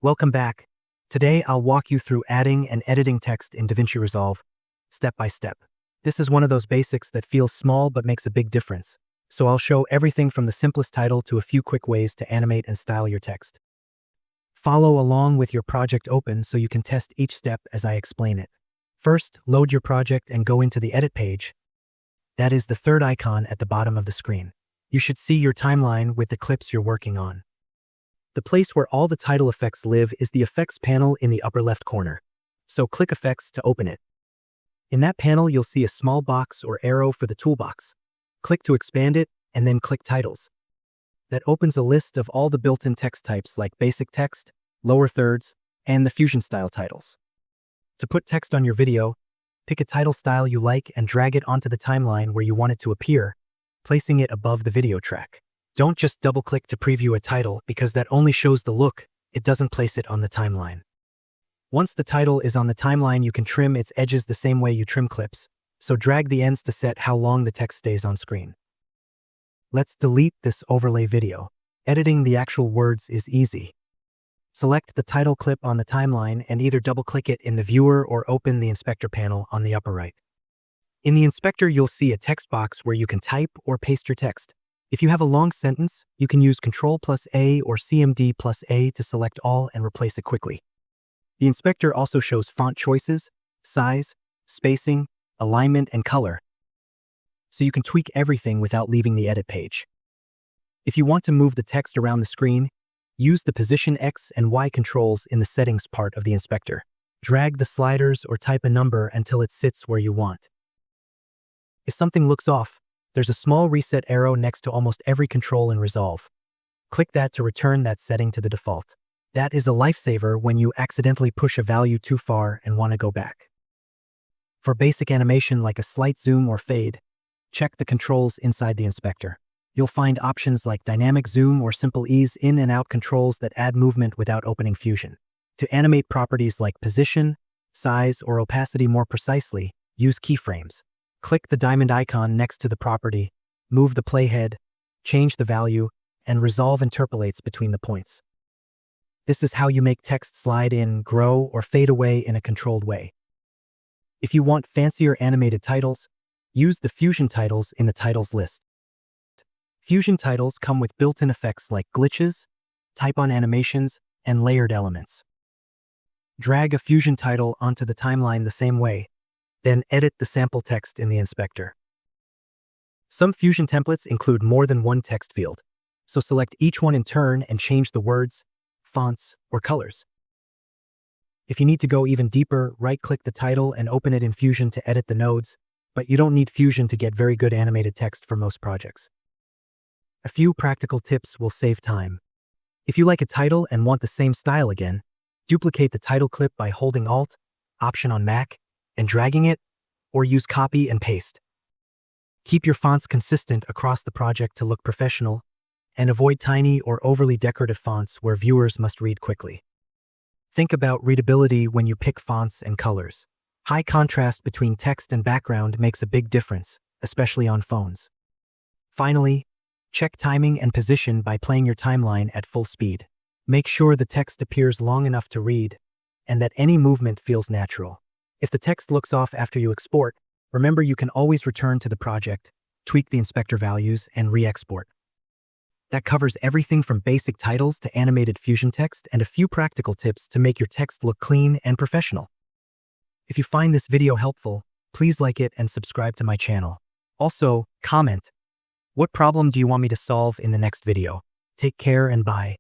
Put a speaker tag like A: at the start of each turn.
A: Welcome back. Today I'll walk you through adding and editing text in DaVinci Resolve, step by step. This is one of those basics that feels small but makes a big difference. So I'll show everything from the simplest title to a few quick ways to animate and style your text. Follow along with your project open so you can test each step as I explain it. First, load your project and go into the edit page. That is the third icon at the bottom of the screen. You should see your timeline with the clips you're working on. The place where all the title effects live is the Effects panel in the upper left corner. So click Effects to open it. In that panel, you'll see a small box or arrow for the toolbox. Click to expand it, and then click Titles. That opens a list of all the built-in text types like basic text, lower thirds, and the Fusion style titles. To put text on your video, pick a title style you like and drag it onto the timeline where you want it to appear, placing it above the video track. Don't just double-click to preview a title because that only shows the look, it doesn't place it on the timeline. Once the title is on the timeline, you can trim its edges the same way you trim clips, so drag the ends to set how long the text stays on screen. Let's delete this overlay video. Editing the actual words is easy. Select the title clip on the timeline and either double-click it in the viewer or open the inspector panel on the upper right. In the inspector, you'll see a text box where you can type or paste your text. If you have a long sentence, you can use Ctrl+A or CMD+A to select all and replace it quickly. The inspector also shows font choices, size, spacing, alignment, and color, so you can tweak everything without leaving the edit page. If you want to move the text around the screen, use the Position X and Y controls in the Settings part of the inspector. Drag the sliders or type a number until it sits where you want. If something looks off, there's a small reset arrow next to almost every control in Resolve. Click that to return that setting to the default. That is a lifesaver when you accidentally push a value too far and want to go back. For basic animation like a slight zoom or fade, check the controls inside the inspector. You'll find options like dynamic zoom or simple ease in and out controls that add movement without opening Fusion. To animate properties like position, size, or opacity more precisely, use keyframes. Click the diamond icon next to the property, move the playhead, change the value, and Resolve interpolates between the points. This is how you make text slide in, grow, or fade away in a controlled way. If you want fancier animated titles, use the Fusion titles in the titles list. Fusion titles come with built-in effects like glitches, type-on animations, and layered elements. Drag a Fusion title onto the timeline the same way, then edit the sample text in the inspector. Some Fusion templates include more than one text field, so select each one in turn and change the words, fonts, or colors. If you need to go even deeper, right-click the title and open it in Fusion to edit the nodes, but you don't need Fusion to get very good animated text for most projects. A few practical tips will save time. If you like a title and want the same style again, duplicate the title clip by holding Alt, Option on Mac, and dragging it, or use Copy and Paste. Keep your fonts consistent across the project to look professional, and avoid tiny or overly decorative fonts where viewers must read quickly. Think about readability when you pick fonts and colors. High contrast between text and background makes a big difference, especially on phones. Finally, check timing and position by playing your timeline at full speed. Make sure the text appears long enough to read, and that any movement feels natural. If the text looks off after you export, remember you can always return to the project, tweak the inspector values, and re-export. That covers everything from basic titles to animated Fusion text and a few practical tips to make your text look clean and professional. If you find this video helpful, please like it and subscribe to my channel. Also, comment, what problem do you want me to solve in the next video? Take care and bye.